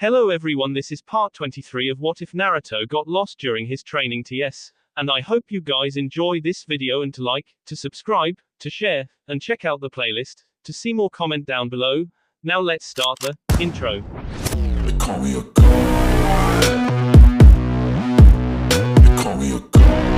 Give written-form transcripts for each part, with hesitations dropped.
Hello everyone, this is part 23 of What If Naruto Got Lost During His Training TS, and I hope you guys enjoy this video and to like, to subscribe, to share, and check out the playlist, to see more comment down below. Now let's start the intro. They call me a god. They call me a god.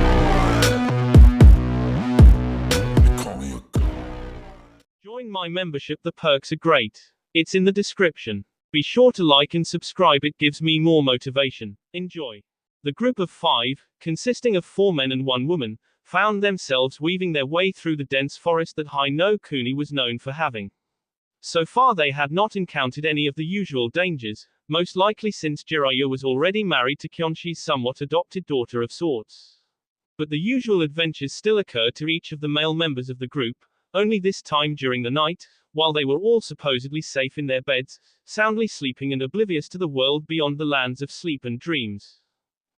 They call me a god. Join my membership, the perks are great. It's in the description. Be sure to like and subscribe, it gives me more motivation. Enjoy. The group of 5, consisting of 4 men and 1 woman, found themselves weaving their way through the dense forest that Hai no Kuni was known for having. So far they had not encountered any of the usual dangers, most likely since Jiraiya was already married to Kyonshi's somewhat adopted daughter of sorts. But the usual adventures still occurred to each of the male members of the group, only this time during the night, while they were all supposedly safe in their beds, soundly sleeping and oblivious to the world beyond the lands of sleep and dreams.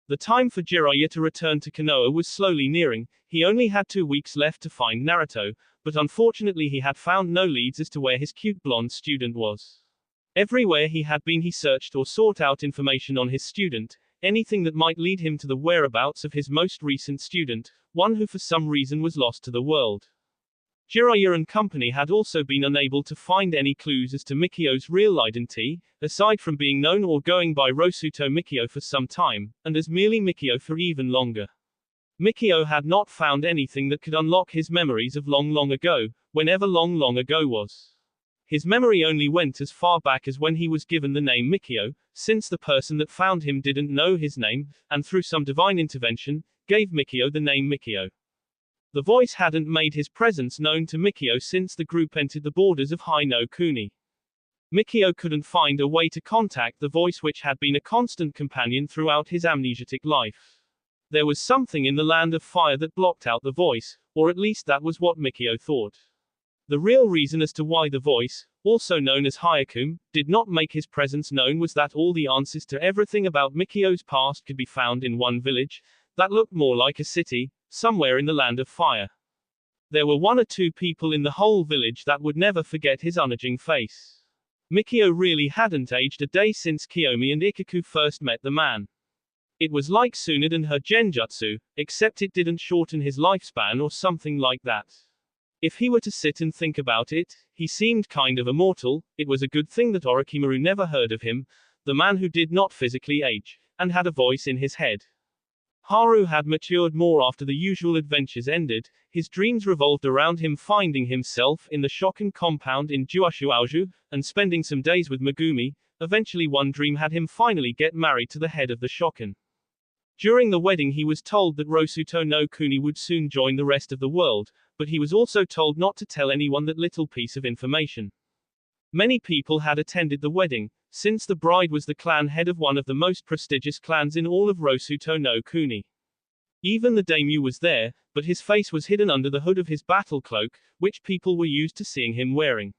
The time for Jiraiya to return to Konoha was slowly nearing. He only had 2 weeks left to find Naruto, but unfortunately he had found no leads as to where his cute blonde student was. Everywhere he had been he searched or sought out information on his student, anything that might lead him to the whereabouts of his most recent student, one who for some reason was lost to the world. Jiraiya and company had also been unable to find any clues as to Mikio's real identity, aside from being known or going by Rosuto Mikio for some time, and as merely Mikio for even longer. Mikio had not found anything that could unlock his memories of long ago, whenever long ago was. His memory only went as far back as when he was given the name Mikio, since the person that found him didn't know his name, and through some divine intervention, gave Mikio the name Mikio. The voice hadn't made his presence known to Mikio since the group entered the borders of Hai no Kuni. Mikio couldn't find a way to contact the voice which had been a constant companion throughout his amnesiatic life. There was something in the land of fire that blocked out the voice, or at least that was what Mikio thought. The real reason as to why the voice, also known as Hyakume, did not make his presence known was that all the answers to everything about Mikio's past could be found in one village, that looked more like a city, somewhere in the land of fire. There were 1 or 2 people in the whole village that would never forget his unaging face. Mikio really hadn't aged a day since Kiyomi and Ikaku first met the man. It was like Tsunade and her genjutsu, except it didn't shorten his lifespan or something like that. If he were to sit and think about it, he seemed kind of immortal. It was a good thing that Orochimaru never heard of him, the man who did not physically age, and had a voice in his head. Haru had matured more after the usual adventures ended. His dreams revolved around him finding himself in the Shokan compound in Juashu Aoju, and spending some days with Megumi. Eventually one dream had him finally get married to the head of the Shokan. During the wedding he was told that Rosuto no Kuni would soon join the rest of the world, but he was also told not to tell anyone that little piece of information. Many people had attended the wedding, since the bride was the clan head of one of the most prestigious clans in all of Rosuto no Kuni. Even the daimyo was there, but his face was hidden under the hood of his battle cloak, which people were used to seeing him wearing.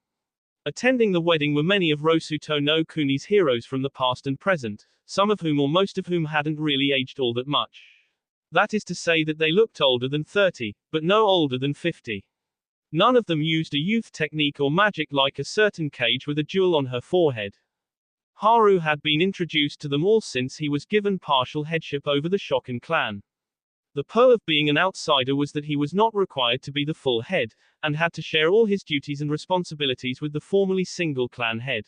Attending the wedding were many of Rosuto no Kuni's heroes from the past and present, some of whom or most of whom hadn't really aged all that much. That is to say that they looked older than 30, but no older than 50. None of them used a youth technique or magic like a certain cage with a jewel on her forehead. Haru had been introduced to them all since he was given partial headship over the Shokan clan. The pearl of being an outsider was that he was not required to be the full head, and had to share all his duties and responsibilities with the formerly single clan head.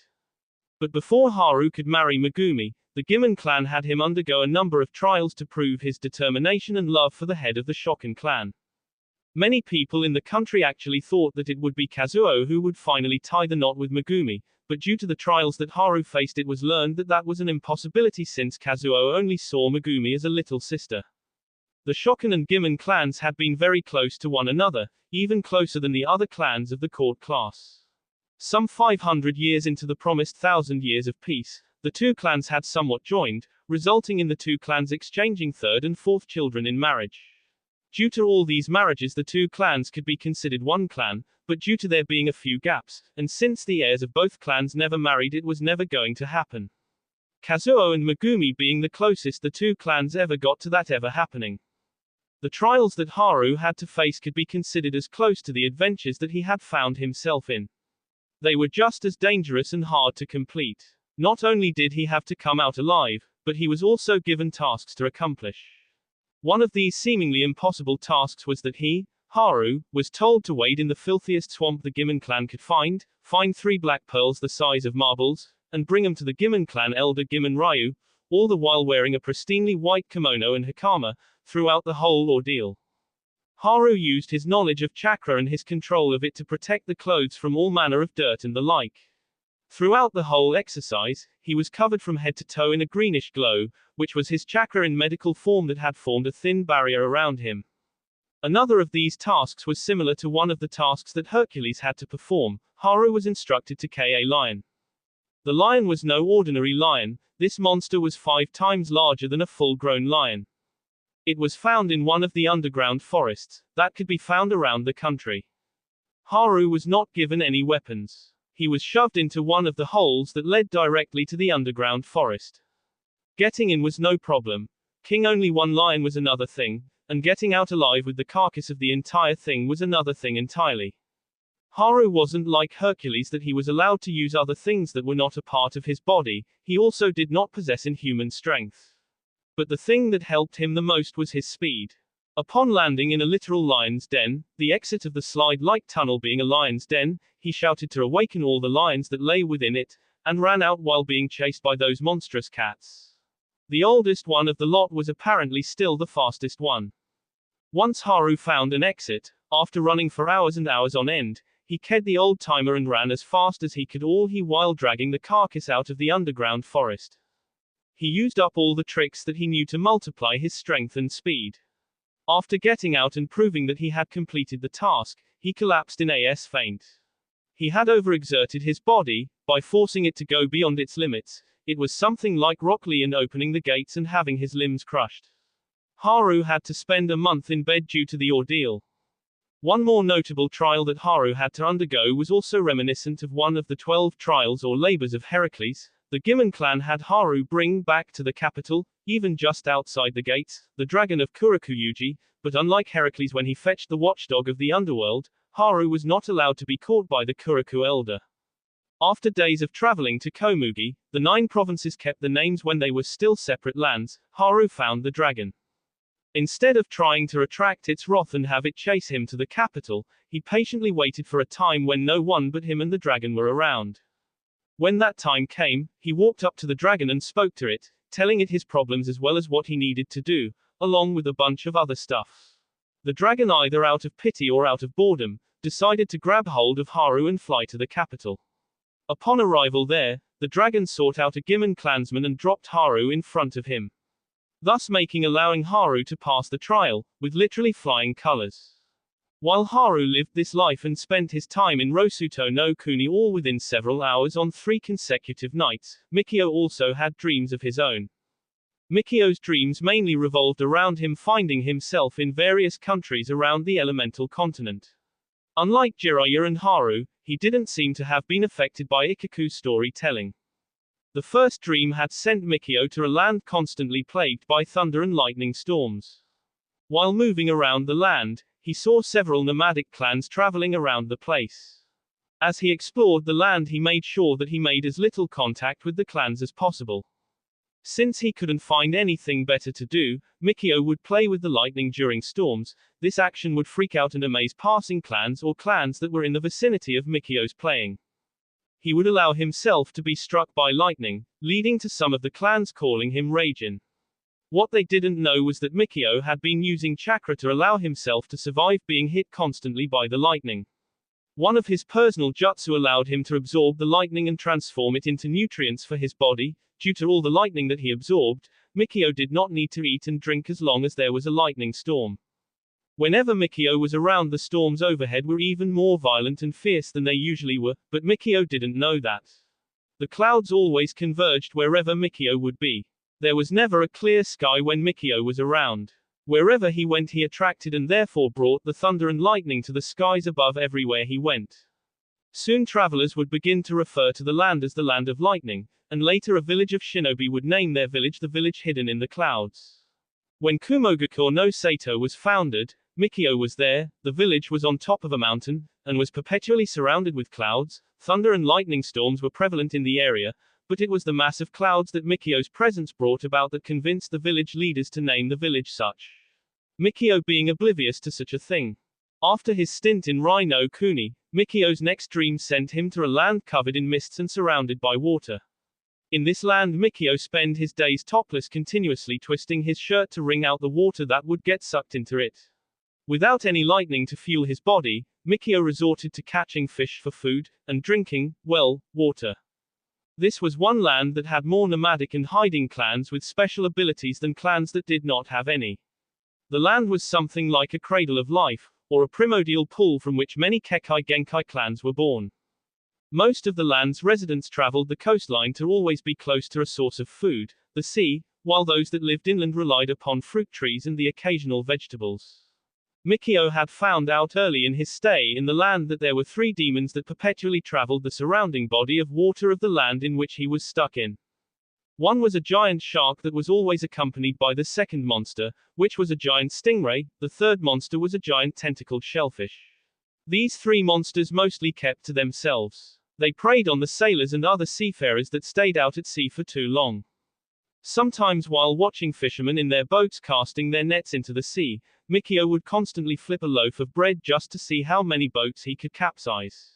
But before Haru could marry Megumi, the Gimen clan had him undergo a number of trials to prove his determination and love for the head of the Shokan clan. Many people in the country actually thought that it would be Kazuo who would finally tie the knot with Megumi, but due to the trials that Haru faced it was learned that that was an impossibility since Kazuo only saw Megumi as a little sister. The Shokan and Gimen clans had been very close to one another, even closer than the other clans of the court class. Some 500 years into the promised 1,000 years of peace, the 2 clans had somewhat joined, resulting in the 2 clans exchanging 3rd and 4th children in marriage. Due to all these marriages the 2 clans could be considered one clan, but due to there being a few gaps, and since the heirs of both clans never married it was never going to happen. Kazuo and Megumi being the closest the 2 clans ever got to that ever happening. The trials that Haru had to face could be considered as close to the adventures that he had found himself in. They were just as dangerous and hard to complete. Not only did he have to come out alive, but he was also given tasks to accomplish. One of these seemingly impossible tasks was that he, Haru, was told to wade in the filthiest swamp the Gimen clan could find 3 black pearls the size of marbles, and bring them to the Gimen clan elder Gimen Ryu, all the while wearing a pristinely white kimono and hakama, throughout the whole ordeal. Haru used his knowledge of chakra and his control of it to protect the clothes from all manner of dirt and the like. Throughout the whole exercise, he was covered from head to toe in a greenish glow, which was his chakra in medical form that had formed a thin barrier around him. Another of these tasks was similar to one of the tasks that Hercules had to perform. Haru was instructed to kill a lion. The lion was no ordinary lion, this monster was 5 times larger than a full-grown lion. It was found in one of the underground forests that could be found around the country. Haru was not given any weapons. He was shoved into one of the holes that led directly to the underground forest. Getting in was no problem. Killing only one lion was another thing, and getting out alive with the carcass of the entire thing was another thing entirely. Haru wasn't like Hercules that he was allowed to use other things that were not a part of his body, he also did not possess inhuman strength. But the thing that helped him the most was his speed. Upon landing in a literal lion's den, the exit of the slide-like tunnel being a lion's den, he shouted to awaken all the lions that lay within it, and ran out while being chased by those monstrous cats. The oldest one of the lot was apparently still the fastest one. Once Haru found an exit, after running for hours and hours on end, he killed the old-timer and ran as fast as he could, all he while dragging the carcass out of the underground forest. He used up all the tricks that he knew to multiply his strength and speed. After getting out and proving that he had completed the task, he collapsed in a faint. He had overexerted his body, by forcing it to go beyond its limits. It was something like Rock Lee and opening the gates and having his limbs crushed. Haru had to spend a month in bed due to the ordeal. One more notable trial that Haru had to undergo was also reminiscent of one of the 12 trials or labors of Heracles. The Gimen clan had Haru bring back to the capital, even just outside the gates, the dragon of Kurokuyuji, but unlike Heracles when he fetched the watchdog of the underworld, Haru was not allowed to be caught by the Kuroku elder. After days of traveling to Komugi, the 9 provinces kept the names when they were still separate lands. Haru found the dragon. Instead of trying to attract its wrath and have it chase him to the capital, he patiently waited for a time when no one but him and the dragon were around. When that time came, he walked up to the dragon and spoke to it, telling it his problems as well as what he needed to do, along with a bunch of other stuff. The dragon, either out of pity or out of boredom, decided to grab hold of Haru and fly to the capital. Upon arrival there, the dragon sought out a Gimen clansman and dropped Haru in front of him, thus allowing Haru to pass the trial, with literally flying colors. While Haru lived this life and spent his time in Rosuto no Kuni all within several hours on 3 consecutive nights, Mikio also had dreams of his own. Mikio's dreams mainly revolved around him finding himself in various countries around the elemental continent. Unlike Jiraiya and Haru, he didn't seem to have been affected by Ikaku's storytelling. The first dream had sent Mikio to a land constantly plagued by thunder and lightning storms. While moving around the land, he saw several nomadic clans traveling around the place. As he explored the land, he made sure that he made as little contact with the clans as possible. Since he couldn't find anything better to do, Mikio would play with the lightning during storms. This action would freak out and amaze passing clans or clans that were in the vicinity of Mikio's playing. He would allow himself to be struck by lightning, leading to some of the clans calling him Raijin. What they didn't know was that Mikio had been using chakra to allow himself to survive being hit constantly by the lightning. One of his personal jutsu allowed him to absorb the lightning and transform it into nutrients for his body. Due to all the lightning that he absorbed, Mikio did not need to eat and drink as long as there was a lightning storm. Whenever Mikio was around, the storms overhead were even more violent and fierce than they usually were, but Mikio didn't know that. The clouds always converged wherever Mikio would be. There was never a clear sky when Mikio was around. Wherever he went, he attracted and therefore brought the thunder and lightning to the skies above everywhere he went. Soon travelers would begin to refer to the land as the Land of Lightning, and later a village of shinobi would name their village the Village Hidden in the Clouds. When Kumogakure no Sato was founded, Mikio was there. The village was on top of a mountain, and was perpetually surrounded with clouds. Thunder and lightning storms were prevalent in the area, but it was the mass of clouds that Mikio's presence brought about that convinced the village leaders to name the village such. Mikio being oblivious to such a thing. After his stint in Rai no Kuni, Mikio's next dream sent him to a land covered in mists and surrounded by water. In this land Mikio spent his days topless, continuously twisting his shirt to wring out the water that would get sucked into it. Without any lightning to fuel his body, Mikio resorted to catching fish for food, and drinking, well, water. This was one land that had more nomadic and hiding clans with special abilities than clans that did not have any. The land was something like a cradle of life, or a primordial pool from which many Kekai Genkai clans were born. Most of the land's residents traveled the coastline to always be close to a source of food, the sea, while those that lived inland relied upon fruit trees and the occasional vegetables. Mikio had found out early in his stay in the land that there were 3 demons that perpetually traveled the surrounding body of water of the land in which he was stuck in. One was a giant shark that was always accompanied by the second monster, which was a giant stingray. The third monster was a giant tentacled shellfish. These 3 monsters mostly kept to themselves. They preyed on the sailors and other seafarers that stayed out at sea for too long. Sometimes while watching fishermen in their boats casting their nets into the sea, Mikio would constantly flip a loaf of bread just to see how many boats he could capsize.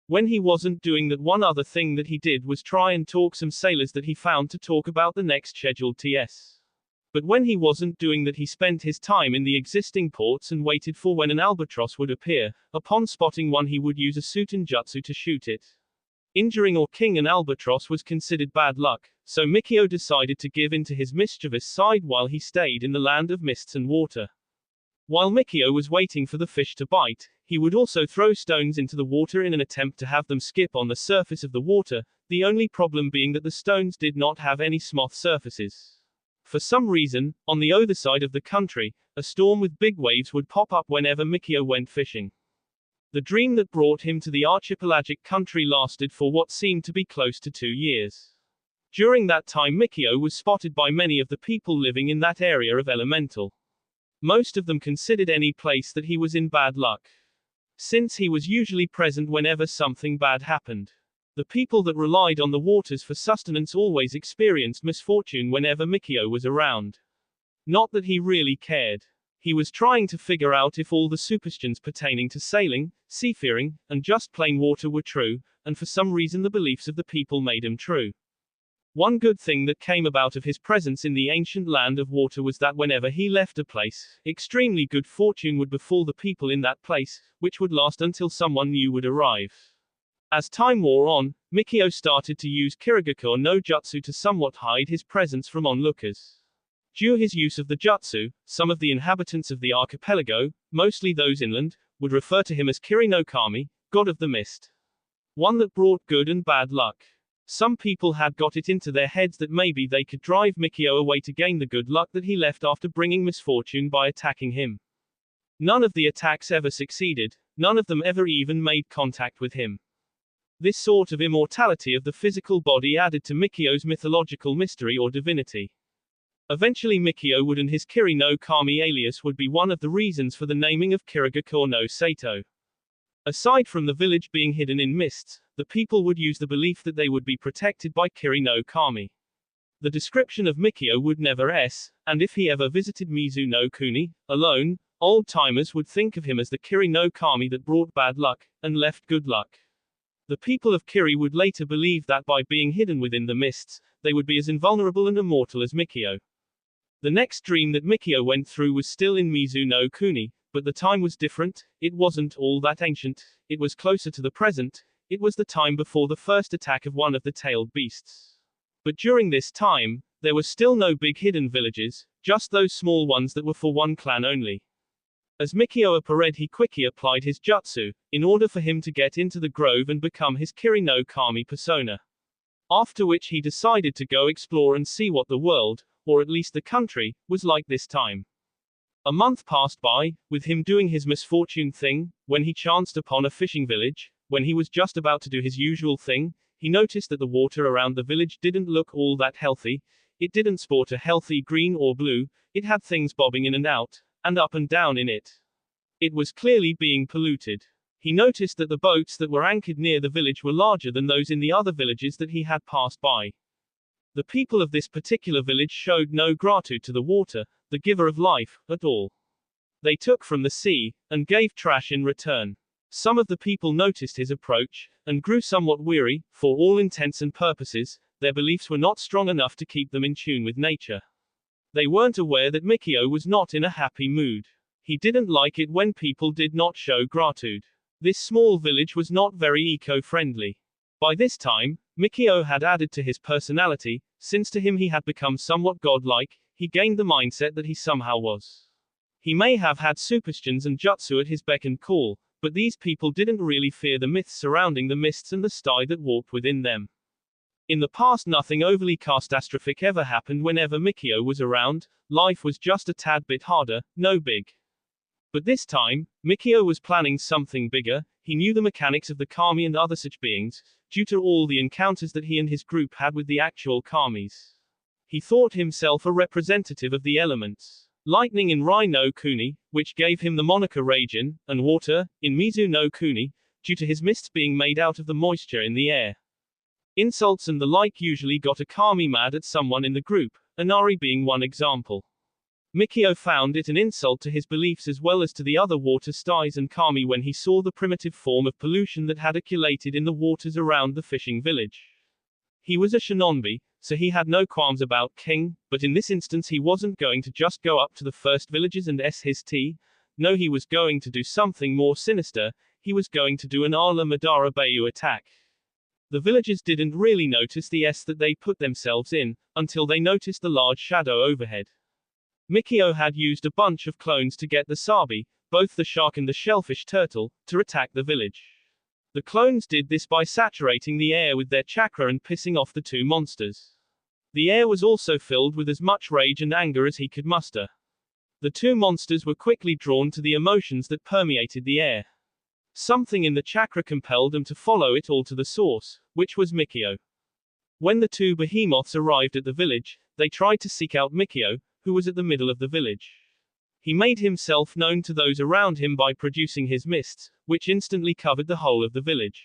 When he wasn't doing that, one other thing that he did was try and talk some sailors that he found to talk about the next scheduled TS. But when he wasn't doing that, he spent his time in the existing ports and waited for when an albatross would appear. Upon spotting one, he would use a Suten jutsu to shoot it. Injuring or killing an albatross was considered bad luck, so Mikio decided to give in to his mischievous side while he stayed in the land of mists and water. While Mikio was waiting for the fish to bite, he would also throw stones into the water in an attempt to have them skip on the surface of the water, the only problem being that the stones did not have any smooth surfaces. For some reason, on the other side of the country, a storm with big waves would pop up whenever Mikio went fishing. The dream that brought him to the archipelagic country lasted for what seemed to be close to 2 years. During that time, Mikio was spotted by many of the people living in that area of Elemental. Most of them considered any place that he was in bad luck, since he was usually present whenever something bad happened. The people that relied on the waters for sustenance always experienced misfortune whenever Mikio was around. Not that he really cared. He was trying to figure out if all the superstitions pertaining to sailing, seafaring, and just plain water were true, and for some reason the beliefs of the people made them true. One good thing that came about of his presence in the ancient land of water was that whenever he left a place, extremely good fortune would befall the people in that place, which would last until someone new would arrive. As time wore on, Mikio started to use Kirigakure no Jutsu to somewhat hide his presence from onlookers. Due his use of the jutsu, some of the inhabitants of the archipelago, mostly those inland, would refer to him as Kiri no Kami, god of the mist. One that brought good and bad luck. Some people had got it into their heads that maybe they could drive Mikio away to gain the good luck that he left after bringing misfortune by attacking him. None of the attacks ever succeeded, none of them ever even made contact with him. This sort of immortality of the physical body added to Mikio's mythological mystery or divinity. Eventually Mikio would, and his Kiri no Kami alias would be one of the reasons for the naming of Kirigakure no Sato. Aside from the village being hidden in mists, the people would use the belief that they would be protected by Kiri no Kami. The description of Mikio would never and if he ever visited Mizu no Kuni, alone, old-timers would think of him as the Kiri no Kami that brought bad luck, and left good luck. The people of Kiri would later believe that by being hidden within the mists, they would be as invulnerable and immortal as Mikio. The next dream that Mikio went through was still in Mizu no Kuni, but the time was different. It wasn't all that ancient, it was closer to the present. It was the time before the first attack of one of the tailed beasts. But during this time, there were still no big hidden villages, just those small ones that were for one clan only. As Mikio appeared, he quickly applied his jutsu, in order for him to get into the grove and become his Kiri no Kami persona. After which he decided to go explore and see what the world, or at least the country, was like this time. A month passed by, with him doing his misfortune thing, when he chanced upon a fishing village. When he was just about to do his usual thing, he noticed that the water around the village didn't look all that healthy. It didn't sport a healthy green or blue, it had things bobbing in and out, and up and down in it. It was clearly being polluted. He noticed that the boats that were anchored near the village were larger than those in the other villages that he had passed by. The people of this particular village showed no gratitude to the water, the giver of life, at all. They took from the sea, and gave trash in return. Some of the people noticed his approach, and grew somewhat weary. For all intents and purposes, their beliefs were not strong enough to keep them in tune with nature. They weren't aware that Mikio was not in a happy mood. He didn't like it when people did not show gratitude. This small village was not very eco-friendly. By this time, Mikio had added to his personality, since to him he had become somewhat godlike. He gained the mindset that he somehow was. He may have had superstitions and jutsu at his beck and call, but these people didn't really fear the myths surrounding the mists and the sty that walked within them. In the past, nothing overly catastrophic ever happened whenever Mikio was around. Life was just a tad bit harder, no big. But this time, Mikio was planning something bigger. He knew the mechanics of the kami and other such beings, due to all the encounters that he and his group had with the actual kamis. He thought himself a representative of the elements. Lightning in Rai no Kuni, which gave him the moniker Raijin, and water, in Mizu no Kuni, due to his mists being made out of the moisture in the air. Insults and the like usually got a kami mad at someone in the group, Inari being one example. Mikio found it an insult to his beliefs as well as to the other water styes and kami when he saw the primitive form of pollution that had accumulated in the waters around the fishing village. He was a shinonbi, so he had no qualms about king, but in this instance he wasn't going to just go up to the first villages and his tea. No, he was going to do something more sinister. He was going to do an Ala Madara Bayu attack. The villagers didn't really notice the that they put themselves in, until they noticed the large shadow overhead. Mikio had used a bunch of clones to get the sabi, both the shark and the shellfish turtle, to attack the village. The clones did this by saturating the air with their chakra and pissing off the two monsters. The air was also filled with as much rage and anger as he could muster. The two monsters were quickly drawn to the emotions that permeated the air. Something in the chakra compelled them to follow it all to the source, which was Mikio. When the two behemoths arrived at the village, they tried to seek out Mikio, who was at the middle of the village. He made himself known to those around him by producing his mists, which instantly covered the whole of the village.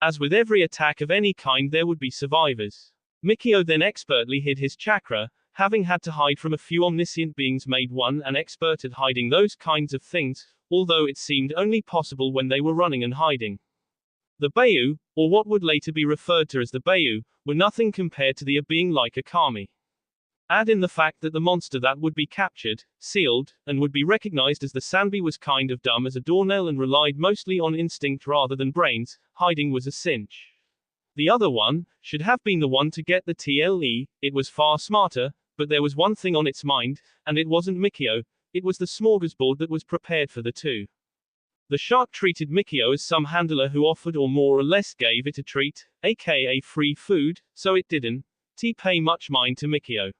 As with every attack of any kind, there would be survivors. Mikio then expertly hid his chakra, having had to hide from a few omniscient beings made one an expert at hiding those kinds of things, although it seemed only possible when they were running and hiding. The Bayu, or what would later be referred to as the Bayu, were nothing compared to the being like a kami. Add in the fact that the monster that would be captured, sealed, and would be recognized as the Sanbi was kind of dumb as a doornail and relied mostly on instinct rather than brains. Hiding was a cinch. The other one should have been the one to get the TLE. It was far smarter, but there was one thing on its mind, and it wasn't Mikio. It was the smorgasbord that was prepared for the two. The shark treated Mikio as some handler who offered or more or less gave it a treat, aka free food, so it didn't pay much mind to Mikio.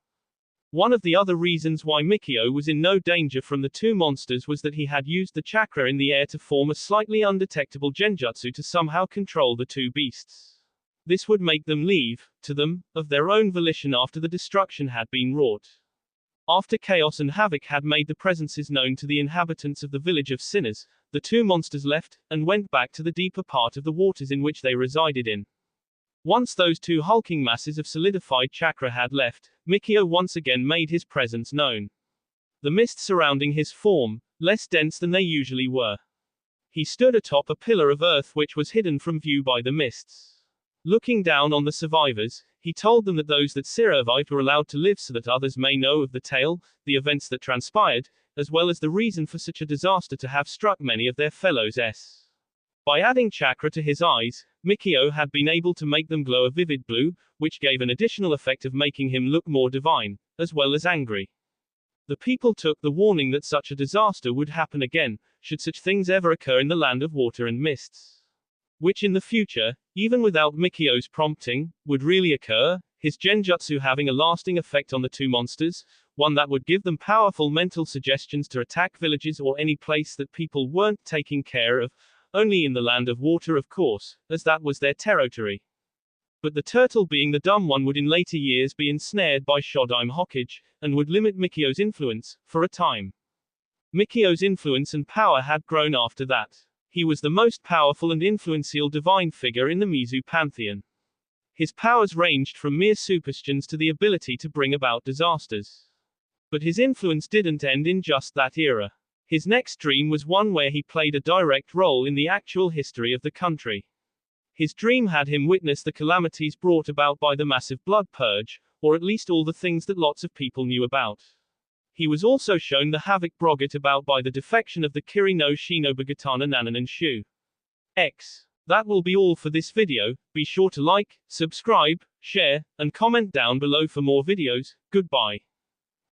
One of the other reasons why Mikio was in no danger from the two monsters was that he had used the chakra in the air to form a slightly undetectable genjutsu to somehow control the two beasts. This would make them leave, to them, of their own volition after the destruction had been wrought. After chaos and havoc had made the presences known to the inhabitants of the village of sinners, the two monsters left, and went back to the deeper part of the waters in which they resided in. Once those two hulking masses of solidified chakra had left, Mikio once again made his presence known. The mist surrounding his form, less dense than they usually were. He stood atop a pillar of earth which was hidden from view by the mists. Looking down on the survivors, he told them that those that survived were allowed to live so that others may know of the tale, the events that transpired, as well as the reason for such a disaster to have struck many of their fellows. By adding chakra to his eyes, Mikio had been able to make them glow a vivid blue, which gave an additional effect of making him look more divine, as well as angry. The people took the warning that such a disaster would happen again, should such things ever occur in the land of water and mists. Which in the future, even without Mikio's prompting, would really occur, his genjutsu having a lasting effect on the two monsters, one that would give them powerful mental suggestions to attack villages or any place that people weren't taking care of, only in the land of water of course, as that was their territory. But the turtle being the dumb one would in later years be ensnared by Shodime Hokage, and would limit Mikio's influence, for a time. Mikio's influence and power had grown after that. He was the most powerful and influential divine figure in the Mizu pantheon. His powers ranged from mere superstitions to the ability to bring about disasters. But his influence didn't end in just that era. His next dream was one where he played a direct role in the actual history of the country. His dream had him witness the calamities brought about by the massive blood purge, or at least all the things that lots of people knew about. He was also shown the havoc brought about by the defection of the Kiri no Shinobugatana Nanan and Shu. That will be all for this video. Be sure to like, subscribe, share, and comment down below for more videos. Goodbye.